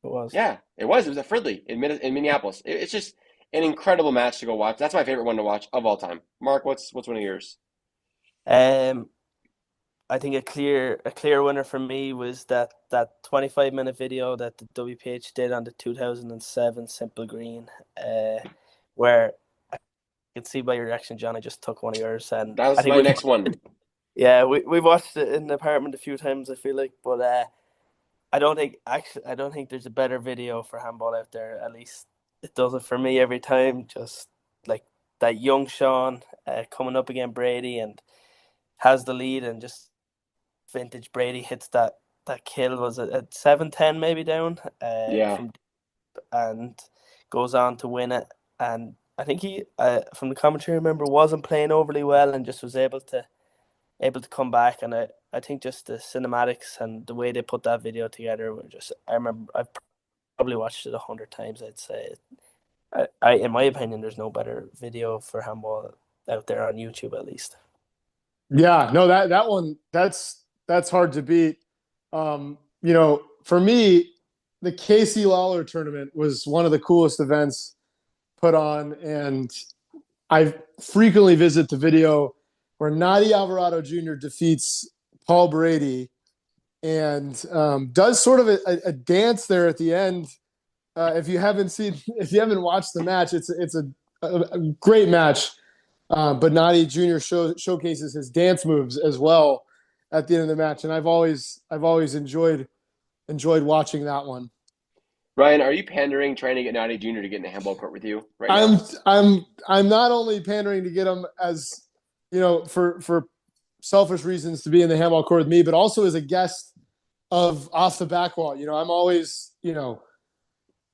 It was. Yeah, it was. It was at Fridley in Minneapolis. It's just an incredible match to go watch. That's my favorite one to watch of all time. Mark, what's one of yours? Um, I think a clear winner for me was that 25-minute video that the WPH did on the 2007 Simple Green, where I could see by your reaction, John, I just took one of yours, and That I was think my next one. we've watched it in the apartment a few times, I feel like, but I don't think there's a better video for handball out there. At least it does it for me every time. Just like that young Sean coming up against Brady and has the lead, and just vintage Brady hits that kill, was it at 7-10 maybe down Yeah. from and goes on to win it. And I think he, from the commentary, I remember, wasn't playing overly well and just was able to come back. And I think just the cinematics and the way they put that video together were just, I remember I've probably watched it 100 times, I'd say. In my opinion, there's no better video for handball out there on YouTube, at least. Yeah, no, that one, that's hard to beat. For me, the Casey Lawler tournament was one of the coolest events put on, and I frequently visit the video where Nadi Alvarado Jr. defeats Paul Brady and does sort of a dance there at the end. If you haven't watched the match, it's a great match. But Nadi Jr. showcases his dance moves as well at the end of the match, and I've always enjoyed watching that one. Ryan, are you pandering, trying to get Nadi Jr. to get in the handball court with you right now? I'm not only pandering to get him, as for selfish reasons, to be in the handball court with me, but also as a guest of Off the Backwall. I'm always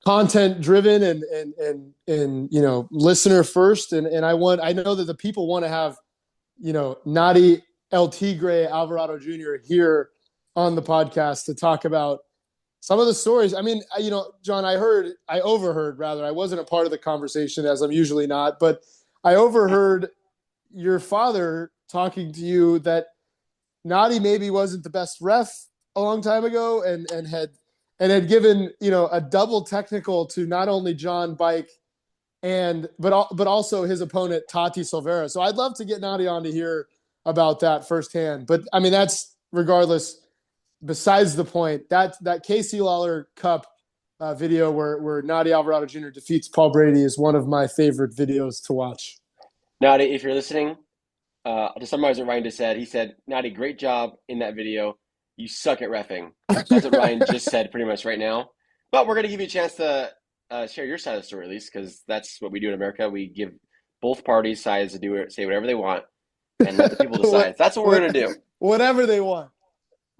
content driven and listener first, and I know that the people want to have Nadi El Tigre Alvarado Jr. here on the podcast to talk about some of the stories. I mean, John, I overheard, rather, I wasn't a part of the conversation, as I'm usually not, but I overheard your father talking to you that Nadi maybe wasn't the best ref a long time ago, and had given a double technical to not only John Bike but also his opponent Tati Silveira. So I'd love to get Nadi on to hear about that firsthand. But I mean, that's regardless. Besides the point, that Casey Lawler Cup video where Nadi Alvarado Jr. defeats Paul Brady is one of my favorite videos to watch. Nadi, if you're listening, to summarize what Ryan just said, he said, Nadi, great job in that video. You suck at reffing. That's what Ryan just said pretty much right now. But we're going to give you a chance to share your side of the story, at least, because that's what we do in America. We give both parties sides to say whatever they want and let the people decide. That's what we're going to do. Whatever they want.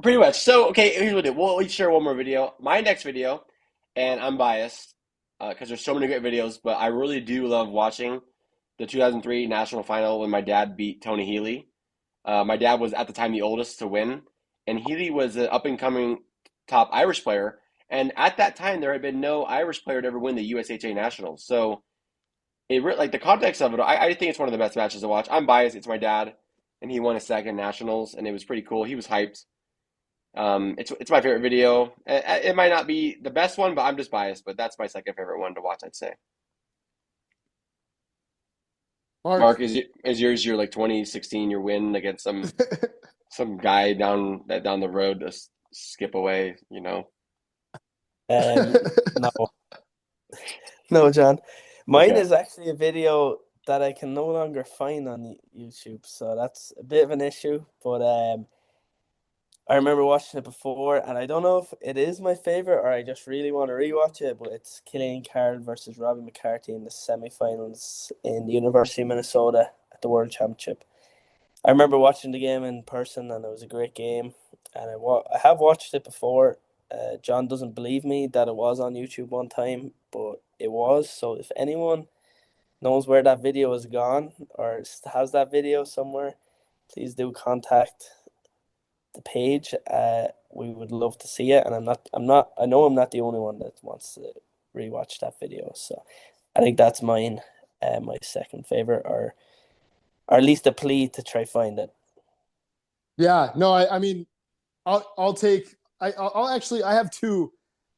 Pretty much. So, okay, here's what we'll do. We'll each share one more video. My next video, and I'm biased because there's so many great videos, but I really do love watching the 2003 national final when my dad beat Tony Healy. My dad was at the time the oldest to win, and Healy was an up-and-coming top Irish player. And at that time, there had been no Irish player to ever win the USHA Nationals. So, the context of it, I think it's one of the best matches to watch. I'm biased. It's my dad, and he won a second Nationals, and it was pretty cool. He was hyped. It's my favorite video. It might not be the best one, but I'm just biased. But that's my second favorite one to watch, I'd say. Mark, is yours your 2016 your win against some guy down the road to skip away? No, no, John. Mine is actually a video that I can no longer find on YouTube, so that's a bit of an issue. But I remember watching it before, and I don't know if it is my favorite or I just really want to rewatch it, but it's Killian Carroll versus Robbie McCarthy in the semifinals in the University of Minnesota at the World Championship. I remember watching the game in person, and it was a great game. And I have watched it before. John doesn't believe me that it was on YouTube one time, but it was. So if anyone knows where that video is gone or has that video somewhere, please do contact the page. We would love to see it, and I know I'm not the only one that wants to rewatch that video. So I think that's mine, my second favorite, or at least a plea to try find it. Yeah, no, I mean, I'll actually, I have two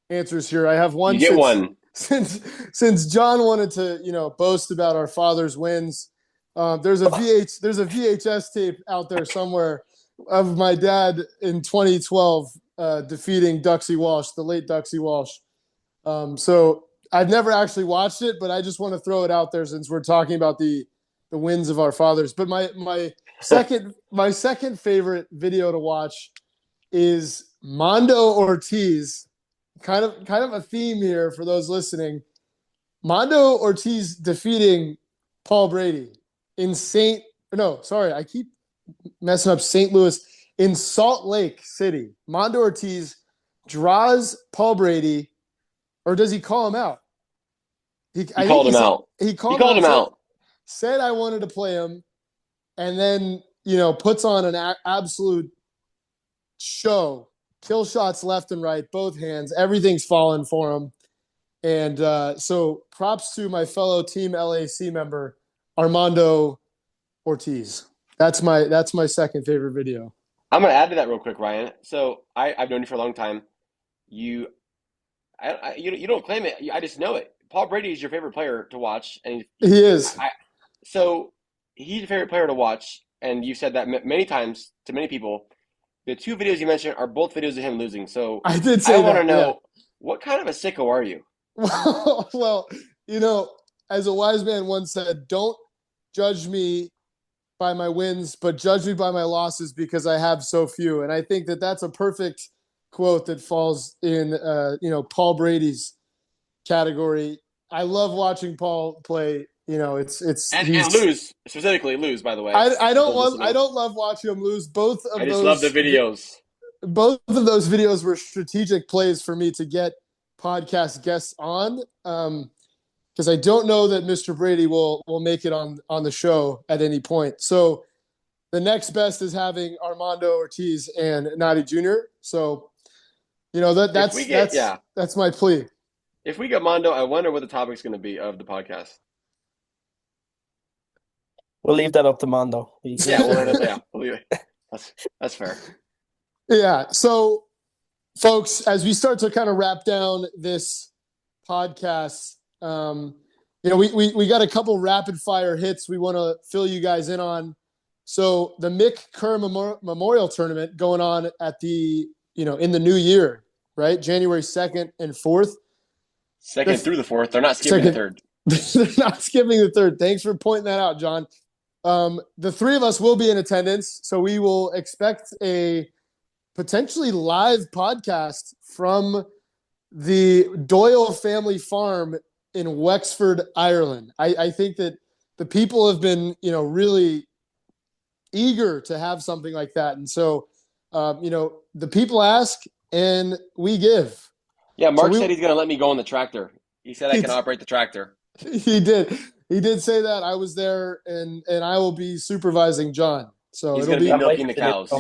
answers here. I have one. You get one. Since John wanted to, boast about our father's wins. There's a VHS tape out there somewhere of my dad in 2012 defeating Duxie Walsh, the late Duxie Walsh. So I've never actually watched it, but I just want to throw it out there since we're talking about the wins of our fathers. But my second favorite video to watch is Mondo Ortiz. Kind of a theme here for those listening. Mondo Ortiz defeating Paul Brady in I keep messing up St. Louis, in Salt Lake City. Mondo Ortiz draws Paul Brady or does he call him out? He called him out. He He called him called him out. out. Said I wanted to play him, and then puts on an absolute show, kill shots left and right, both hands. Everything's falling for him. And so props to my fellow Team LAC member, Armando Ortiz. That's my second favorite video. I'm going to add to that real quick, Ryan. So I've known you for a long time. You don't claim it. I just know it. Paul Brady is your favorite player to watch, and He is. So he's your favorite player to watch, and you've said that many times to many people. The two videos you mentioned are both videos of him losing. So I did say I want to that. know, what kind of a sicko are you? Well, as a wise man once said, don't judge me by my wins, but judge me by my losses because I have so few. And I think that that's a perfect quote that falls in, Paul Brady's category. I love watching Paul play. And lose, specifically lose, by the way. I don't love watching him lose. I just love the videos. Both of those videos were strategic plays for me to get podcast guests on. Because I don't know that Mr. Brady will make it on the show at any point. So the next best is having Armando Ortiz and Nadi Jr. So, that's my plea. If we get Mondo, I wonder what the topic's going to be of the podcast. We'll leave that up to Mondo. We'll leave it. That's fair. Yeah. So, folks, as we start to kind of wrap down this podcast, we got a couple rapid fire hits we want to fill you guys in on. So the Mick Kerr Memorial Tournament going on at the, in the new year, right? January 2nd and 4th. Second through the 4th. They're not skipping the 3rd. They're not skipping the 3rd. Thanks for pointing that out, John. The three of us will be in attendance, so we will expect a potentially live podcast from the Doyle family farm in Wexford, Ireland. I think that the people have been, really eager to have something like that. And so, the people ask and we give. Yeah, Mark said he's going to let me go on the tractor. He said I can operate the tractor. He did. He did say that. I was there, and I will be supervising John. So he's going to be milking the cows.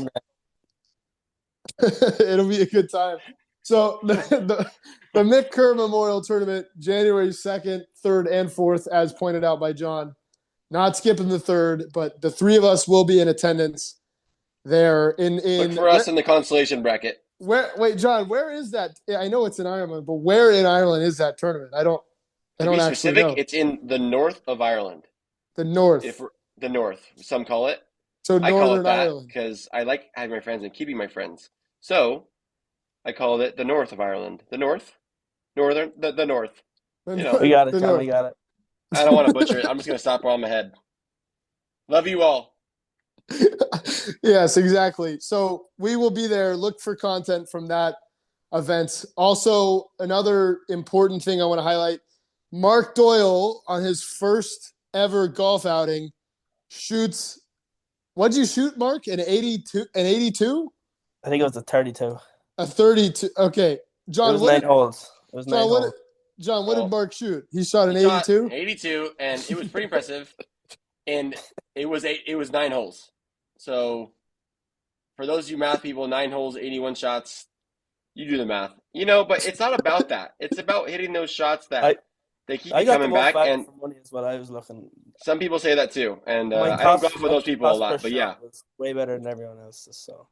It'll be a good time. So the Mick Kerr Memorial Tournament, January 2nd, 3rd, and 4th, as pointed out by John. Not skipping the 3rd, but the three of us will be in attendance there. Look for us in the consolation bracket. Wait, John, where is that? I know it's in Ireland, but where in Ireland is that tournament? I don't actually know. It's in the north of Ireland. The north. The north, some call it. So I call it that Ireland because I like having my friends and keeping my friends. So I called it the north of Ireland. The north, northern, the north. We got it, John. We got it. I don't want to butcher it. I'm just going to stop around my head. Love you all. Yes, exactly. So we will be there. Look for content from that event. Also, another important thing I want to highlight, Mark Doyle on his first ever golf outing shoots. What'd you shoot, Mark? An 82? An 82? I think it was a 32. A 32. Okay. John, it was 9 holes. It was 9 holes. John, what did Mark shoot? He shot an 82? 82, and it was pretty impressive. And it was 9 holes. So for those of you math people, 9 holes, 81 shots, you do the math. But it's not about that. It's about hitting those shots that they keep you coming back. And money is what I was looking. Some people say that too. And I don't golf with those people a lot, but yeah. It's way better than everyone else's. So.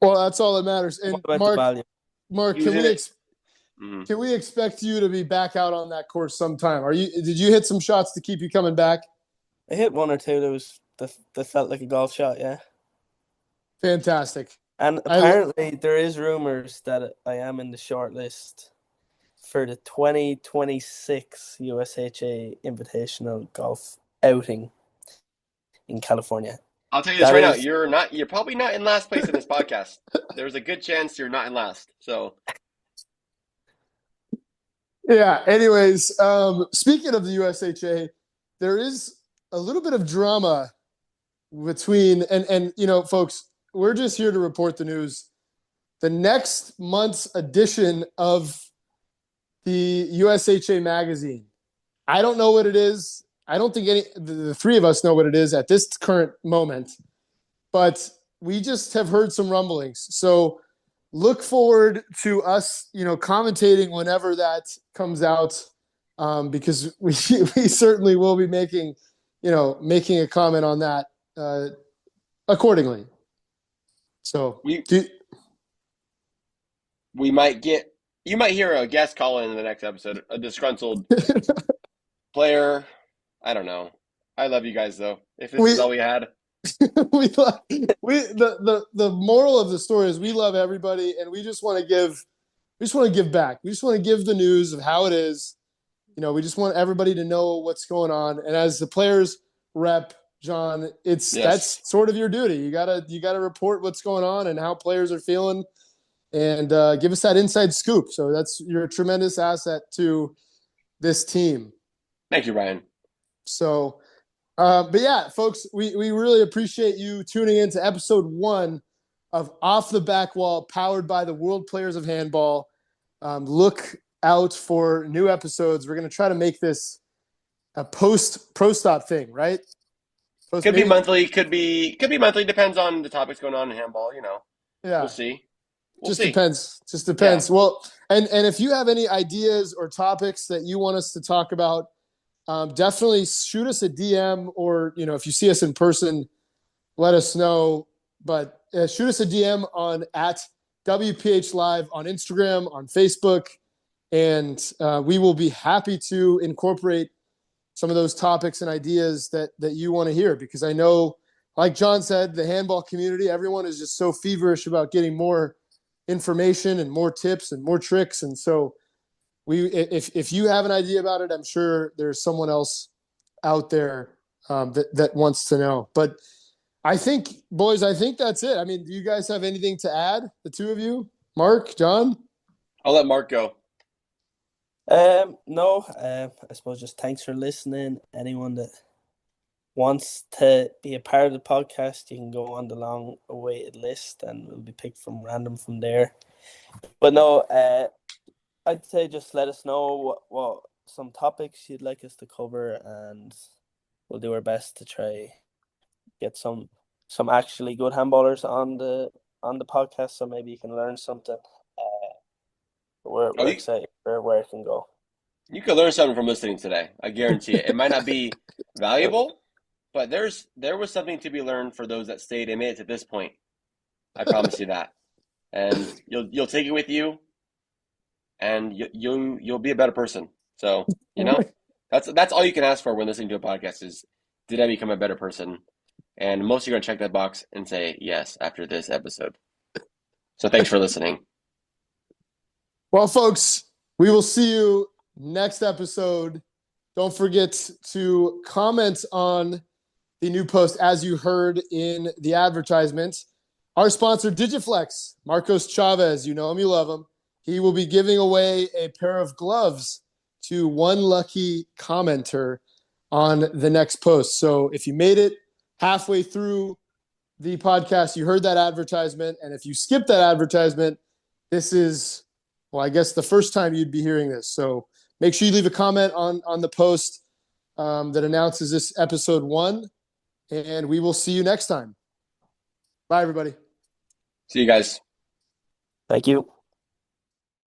Well, that's all that matters. And Mark, can we expect you to be back out on that course sometime? Did you hit some shots to keep you coming back? I hit one or two that felt like a golf shot, yeah. Fantastic. And apparently there is rumors that I am in the short list for the 2026 USHA Invitational Golf outing in California. I'll tell you this right now, you're probably not in last place in this podcast. There's a good chance you're not in last. So yeah, anyways, speaking of the USHA, there is a little bit of drama between and folks, we're just here to report the news. The next month's edition of the USHA magazine. I don't know what it is. I don't think the three of us know what it is at this current moment, but we just have heard some rumblings. So look forward to us, commentating whenever that comes out, because we certainly will be making a comment on that accordingly. So you might hear a guest call in the next episode, a disgruntled player. I don't know. I love you guys though. If this is all we had. The moral of the story is we love everybody, and we just want to give back. We just want to give the news of how it is. We just want everybody to know what's going on. And as the players rep, John, that's sort of your duty. You gotta report what's going on and how players are feeling, and give us that inside scoop. So you're a tremendous asset to this team. Thank you, Ryan. So, but yeah, folks, we really appreciate you tuning in to episode 1 of Off the Backwall, powered by the World Players of Handball. Look out for new episodes. We're going to try to make this a pro stop thing, right? Could be monthly. Could be monthly. Depends on the topics going on in handball. Yeah, we'll see. Depends. Just depends. Yeah. Well, and if you have any ideas or topics that you want us to talk about, definitely shoot us a DM, or if you see us in person, let us know. But shoot us a DM on at WPH Live on Instagram, on Facebook, and we will be happy to incorporate some of those topics and ideas that you want to hear, because I know, like John said, the handball community, everyone is just so feverish about getting more information and more tips and more tricks. And so if you have an idea about it, I'm sure there's someone else out there that wants to know. But I think, boys, that's it. I mean, do you guys have anything to add, the two of you? Mark, John? I'll let Mark go. No, I suppose just thanks for listening. Anyone that wants to be a part of the podcast, you can go on the long awaited list and we'll be picked from random from there. But no, I'd say just let us know what some topics you'd like us to cover, and we'll do our best to try get some actually good handballers on the podcast, so maybe you can learn something. We're excited for where it can go. You could learn something from listening today. I guarantee it. It might not be valuable, but there was something to be learned for those that stayed and made it to this point. I promise you that. And you'll take it with you, and you'll be a better person. So, that's all you can ask for when listening to a podcast is, did I become a better person? And most of you are going to check that box and say yes after this episode. So thanks for listening. Well, folks, we will see you next episode. Don't forget to comment on the new post, as you heard in the advertisement. Our sponsor, Digiflex, Marcos Chavez, you know him, you love him. He will be giving away a pair of gloves to one lucky commenter on the next post. So if you made it halfway through the podcast, you heard that advertisement. And if you skipped that advertisement, this is, well, I guess the first time you'd be hearing this. So make sure you leave a comment on the post that announces this episode 1. And we will see you next time. Bye, everybody. See you guys. Thank you.